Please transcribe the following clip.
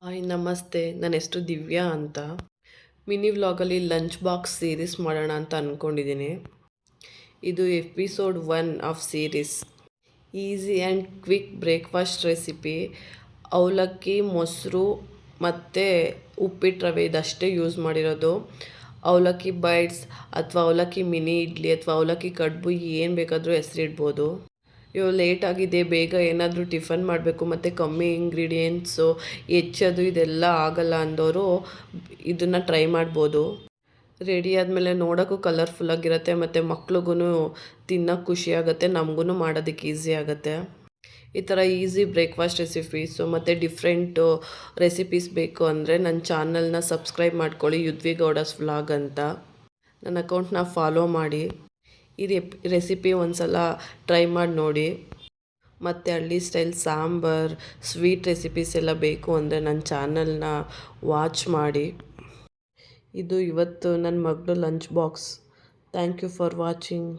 Hi ನಮಸ್ತೆ. ನನ್ನ ಹೆಸರು ದಿವ್ಯಾ ಅಂತ. ಮಿನಿ ವ್ಲಾಗಲ್ಲಿ ಲಂಚ್ ಬಾಕ್ಸ್ ಸೀರೀಸ್ ಮಾಡೋಣ ಅಂತ ಅಂದ್ಕೊಂಡಿದ್ದೀನಿ. ಇದು episode 1 of series. Easy and quick breakfast recipe. ಅವಲಕ್ಕಿ, ಮೊಸರು ಮತ್ತು ಉಪ್ಪಿಟ್ಟು ರವೆ ಇದಷ್ಟೇ ಯೂಸ್ ಮಾಡಿರೋದು. ಅವಲಕ್ಕಿ ಬೈಟ್ಸ್ ಅಥವಾ ಅವಲಕ್ಕಿ ಮಿನಿ ಇಡ್ಲಿ ಅಥವಾ ಅವಲಕ್ಕಿ ಕಡುಬು ಏನು ಬೇಕಾದರೂ ಹೆಸರಿಡ್ಬೋದು. ಇವಾಗ ಲೇಟ್ ಆಗಿದೆ, ಬೇಗ ಏನಾದರೂ ಟಿಫನ್ ಮಾಡಬೇಕು ಮತ್ತು ಕಮ್ಮಿ ಇಂಗ್ರೀಡಿಯೆಂಟ್ಸು ಹೆಚ್ಚೋದು ಇದೆಲ್ಲ ಆಗಲ್ಲ ಅಂದವರು ಇದನ್ನು ಟ್ರೈ ಮಾಡ್ಬೋದು. ರೆಡಿ ಆದಮೇಲೆ ನೋಡೋಕ್ಕೂ ಕಲರ್ಫುಲ್ಲಾಗಿರುತ್ತೆ ಮತ್ತು ಮಕ್ಳಿಗೂ ತಿನ್ನೋಕ್ಕೆ ಖುಷಿಯಾಗುತ್ತೆ, ನಮಗೂ ಮಾಡೋದಕ್ಕೆ ಈಸಿ ಆಗುತ್ತೆ. ಈ ಥರ ಈಸಿ ಬ್ರೇಕ್ಫಾಸ್ಟ್ ರೆಸಿಪೀಸು ಮತ್ತು ಡಿಫ್ರೆಂಟು ರೆಸಿಪೀಸ್ ಬೇಕು ಅಂದರೆ ನನ್ನ ಚಾನಲ್ನ ಸಬ್ಸ್ಕ್ರೈಬ್ ಮಾಡ್ಕೊಳ್ಳಿ, ಯುದ್ವಿ ಗೌಡಸ್ ವ್ಲಾಗ್ ಅಂತ. ನನ್ನ ಅಕೌಂಟ್ನ ಫಾಲೋ ಮಾಡಿ. ಈ ರೆಸಿಪಿ ಒಂದು ಸಲ ಟ್ರೈ ಮಾಡಿ ನೋಡಿ. ಮತ್ತು ಹಳ್ಳಿ ಸ್ಟೈಲ್ ಸಾಂಬಾರ್, ಸ್ವೀಟ್ ರೆಸಿಪೀಸ್ ಎಲ್ಲ ಬೇಕು ಅಂದರೆ ನನ್ನ ಚಾನಲ್ನ ವಾಚ್ ಮಾಡಿ. ಇದು ಇವತ್ತು ನನ್ನ ಮಗಳು lunch box. Thank you for watching.